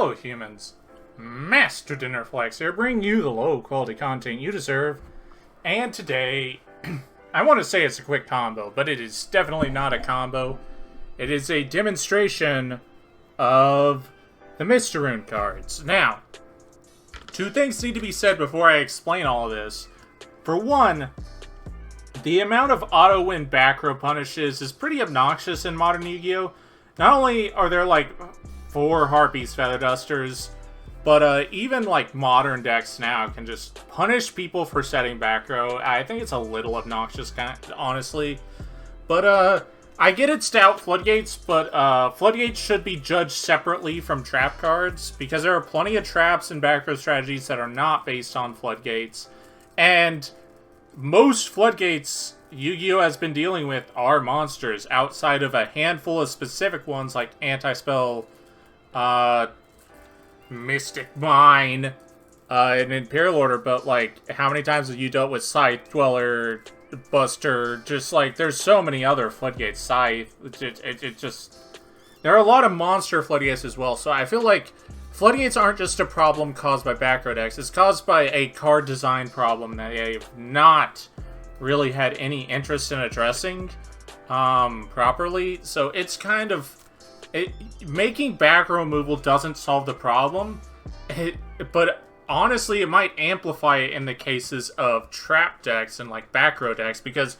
fellow humans, Master Dinner Flex here, bringing you the low quality content you deserve. And today, I want to say it's a quick combo, but it is definitely not a combo. It is a demonstration of the Mr. Rune cards. Now, two things need to be said before I explain all of this. For one, the amount of auto-win Backrow punishes is pretty obnoxious in modern Yu-Gi-Oh! Not only are there like 4 Harpies Feather Dusters, but even like modern decks now can just punish people for setting Backrow. I think it's a little obnoxious, honestly. But I get it's stout Floodgates, but Floodgates should be judged separately from trap cards, because there are plenty of traps and Backrow strategies that are not based on Floodgates. And most Floodgates Yu-Gi-Oh! Has been dealing with are monsters, outside of a handful of specific ones like Anti-Spell, Mystic Mine, and Imperial Order, but like, how many times have you dealt with Scythe, Dweller, Buster? Just like, there's so many other Floodgates, Scythe, it just... There are a lot of monster Floodgates as well, so I feel like Floodgates aren't just a problem caused by Backrow decks, it's caused by a card design problem that they've not really had any interest in addressing properly. So it's kind of... making Backrow removal doesn't solve the problem, but honestly it might amplify it in the cases of trap decks and like Backrow decks, because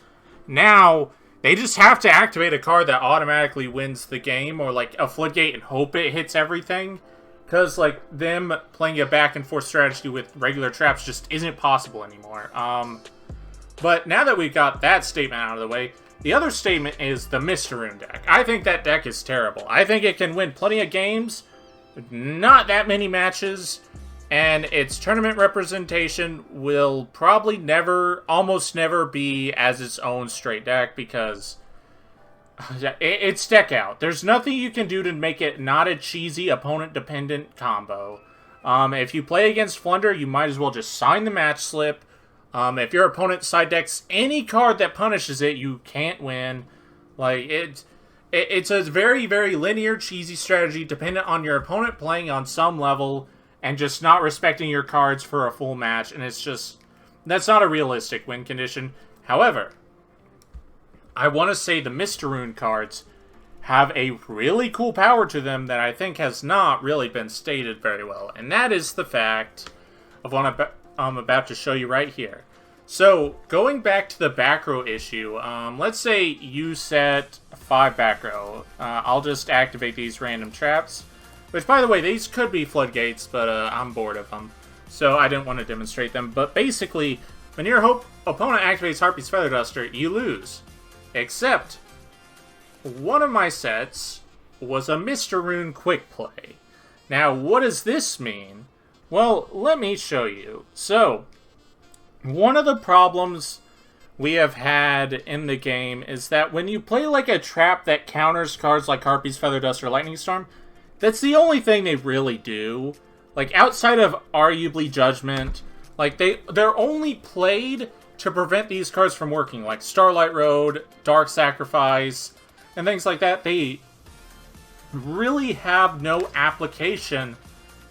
now they just have to activate a card that automatically wins the game, or like a Floodgate, and hope it hits everything. Because, like, them playing a back-and-forth strategy with regular traps just isn't possible anymore. But now that we've got that statement out of the way, the other statement is the Mr. Rune deck. I think that deck is terrible. I think it can win plenty of games, not that many matches, and its tournament representation will probably never, almost never be as its own straight deck, because... it's deck out. There's nothing you can do to make it not a cheesy, opponent-dependent combo. If you play against Flunder, you might as well just sign the match slip. If your opponent side decks any card that punishes it, you can't win. Like, it's a very, very linear, cheesy strategy dependent on your opponent playing on some level and just not respecting your cards for a full match. And it's just... that's not a realistic win condition. However, I want to say the Mr. Rune cards have a really cool power to them that I think has not really been stated very well. And that is the fact of what I'm about to show you right here. So, going back to the Backrow issue, let's say you set 5 Backrow. I'll just activate these random traps. Which, by the way, these could be Floodgates, but I'm bored of them. So I didn't want to demonstrate them. But basically, when your opponent activates Harpy's Feather Duster, you lose. Except, one of my sets was a Mr. Rune Quick Play. Now, what does this mean? Well, let me show you. So, one of the problems we have had in the game is that when you play like a trap that counters cards like Harpy's Feather Duster, Lightning Storm, that's the only thing they really do. Like, outside of arguably Judgment, like, they're only played to prevent these cards from working, like Starlight Road, Dark Sacrifice, and things like that. They really have no application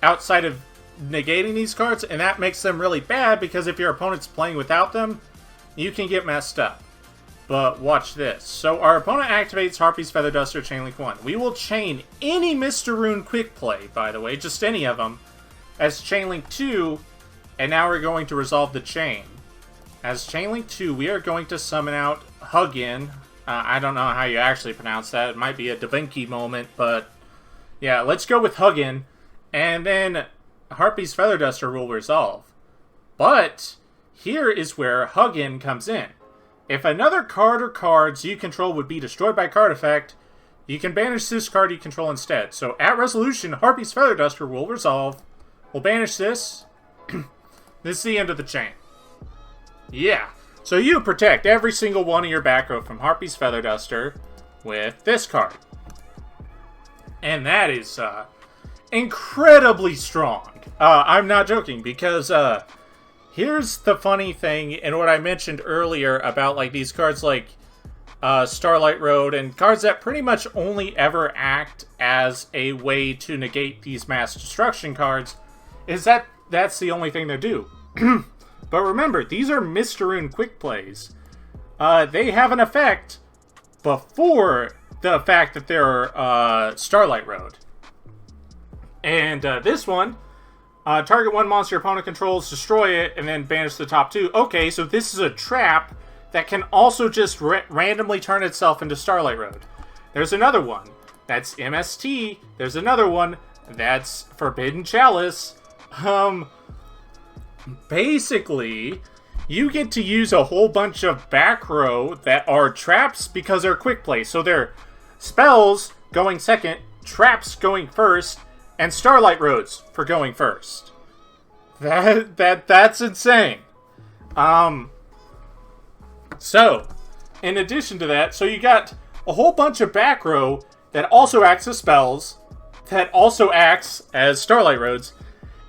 outside of negating these cards, and that makes them really bad, because if your opponent's playing without them, you can get messed up. But watch this. So our opponent activates Harpy's Feather Duster Chainlink 1. We will chain any Mr. Rune Quick Play, by the way, just any of them, as Chainlink 2, and now we're going to resolve the chain. As Chainlink 2, we are going to summon out Hugin. I don't know how you actually pronounce that. It might be a Vinkey moment, but yeah, let's go with Hugin. And then Harpy's Feather Duster will resolve. But here is where Hugin comes in. If another card or cards you control would be destroyed by card effect, you can banish this card you control instead. So at resolution, Harpy's Feather Duster will resolve. We'll banish this. This is the end of the chain. Yeah, so you protect every single one of your Backrow from Harpy's Feather Duster with this card. And that is incredibly strong. I'm not joking, because here's the funny thing, and what I mentioned earlier about like these cards like Starlight Road, and cards that pretty much only ever act as a way to negate these mass destruction cards, is that that's the only thing they do. But remember, these are Mr. Rune quick plays. They have an effect before the fact that they're Starlight Road. And this one, target one monster your opponent controls, destroy it, and then banish the top two. Okay, so this is a trap that can also just randomly turn itself into Starlight Road. There's another one. That's MST. There's another one. That's Forbidden Chalice. Basically, you get to use a whole bunch of Backrow that are traps because they're quick play. So they're spells going second, traps going first, and Starlight Roads for going first. That's insane. So, in addition to that, so you got a whole bunch of Backrow that also acts as spells, that also acts as Starlight Roads.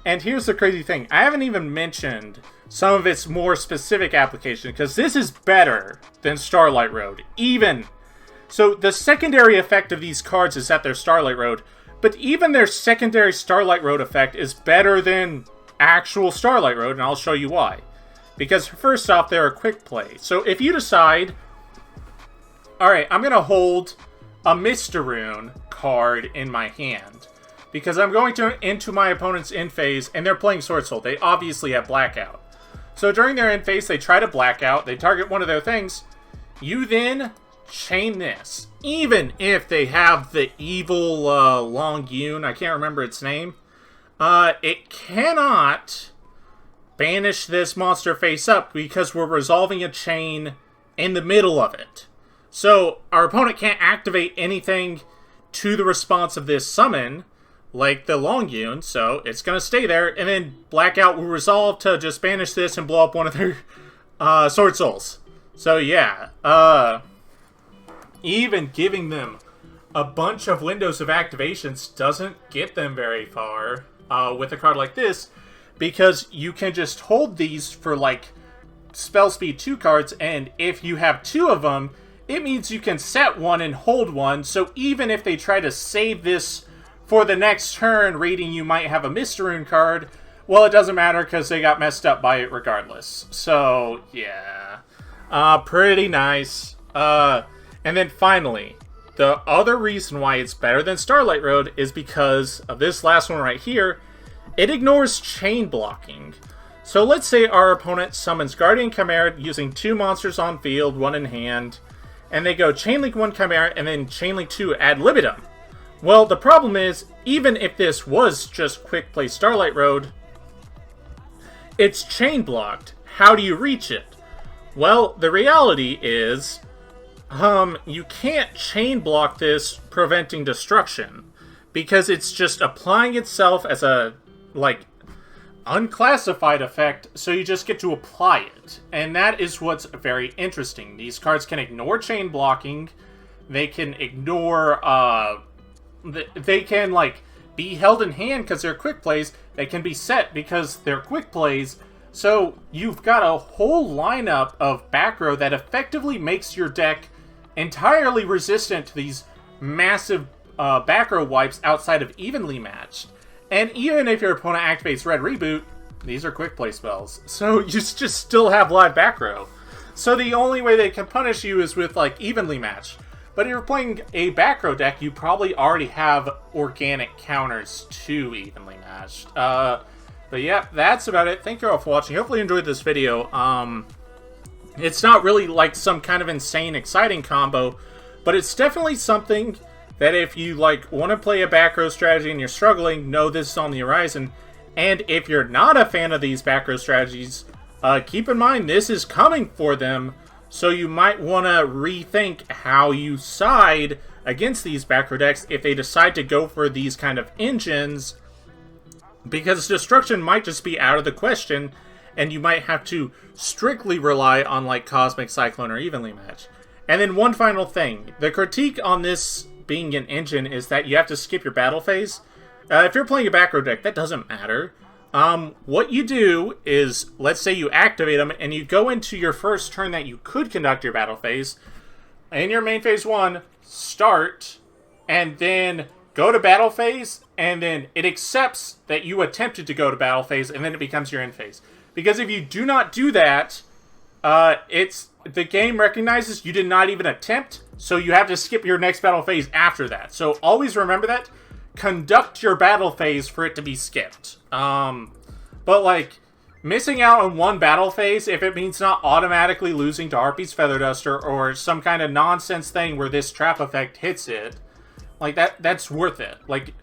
And here's the crazy thing. I haven't even mentioned some of its more specific application, because this is better than Starlight Road. Even. So, the secondary effect of these cards is that they're Starlight Road, but even their secondary Starlight Road effect is better than actual Starlight Road, and I'll show you why. Because first off, they're a quick play. So if you decide, alright, I'm going to hold a Mr. Rune card in my hand, because I'm going into my opponent's end phase, and they're playing Sword Soul. They obviously have Blackout. So during their end phase, they try to Blackout, they target one of their things, you then chain this. Even if they have the evil Longyun, I can't remember its name, it cannot banish this monster face up because we're resolving a chain in the middle of it. So our opponent can't activate anything to the response of this summon, like the Longyun, so it's going to stay there, and then Blackout will resolve to just banish this and blow up one of their Sword Souls. So yeah, even giving them a bunch of windows of activations doesn't get them very far with a card like this, because you can just hold these for, like, spell speed 2 cards, and if you have 2 of them, it means you can set one and hold one, so even if they try to save this for the next turn, reading you might have a Mr. Rune card, well, it doesn't matter because they got messed up by it regardless. So, yeah. Pretty nice. And then finally, the other reason why it's better than Starlight Road is because of this last one right here. It ignores chain blocking. So let's say our opponent summons Guardian Chimera using 2 monsters on field, 1 in hand, and they go Chainlink 1 Chimera and then Chainlink 2 ad libitum. Well, the problem is, even if this was just quick play Starlight Road, it's chain blocked. How do you reach it? Well, the reality is, you can't chain block this preventing destruction, because it's just applying itself as a, like, unclassified effect, so you just get to apply it. And that is what's very interesting. These cards can ignore chain blocking, they can ignore, they can, like, be held in hand because they're quick plays, they can be set because they're quick plays, so you've got a whole lineup of Backrow that effectively makes your deck entirely resistant to these massive Backrow wipes outside of evenly matched. And even if your opponent activates Red Reboot, these are quick play spells, so you just still have live Backrow. So the only way they can punish you is with, like, evenly matched. But if you're playing a Backrow deck, you probably already have organic counters to evenly matched. But yeah, that's about it. Thank you all for watching. Hopefully you enjoyed this video. It's not really like some kind of insane, exciting combo, but it's definitely something that if you, like, want to play a Backrow strategy and you're struggling, know this is on the horizon. And if you're not a fan of these Backrow strategies, keep in mind this is coming for them, so you might want to rethink how you side against these Backrow decks if they decide to go for these kind of engines, because destruction might just be out of the question, and you might have to strictly rely on, like, Cosmic Cyclone or Evenly Match. And then one final thing. The critique on this being an engine is that you have to skip your battle phase. If you're playing a Backrow deck, that doesn't matter. What you do is, let's say you activate them, and you go into your first turn that you could conduct your battle phase. in your main phase 1, start, and then go to battle phase, and then it accepts that you attempted to go to battle phase, and then it becomes your end phase. Because if you do not do that, the game recognizes you did not even attempt, so you have to skip your next battle phase after that. So always remember that. Conduct your battle phase for it to be skipped. But like, missing out on one battle phase, if it means not automatically losing to Harpy's Feather Duster or some kind of nonsense thing where this trap effect hits it, like that's worth it. Like,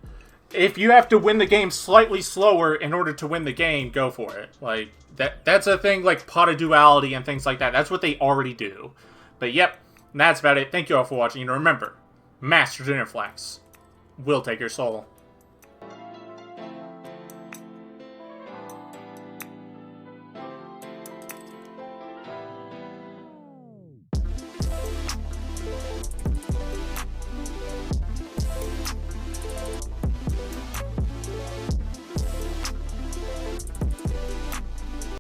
if you have to win the game slightly slower in order to win the game, go for it. Like, that's a thing like Pot of Duality and things like that. That's what they already do. But yep, that's about it. Thank you all for watching. And remember, Master Dinnerflax will take your soul.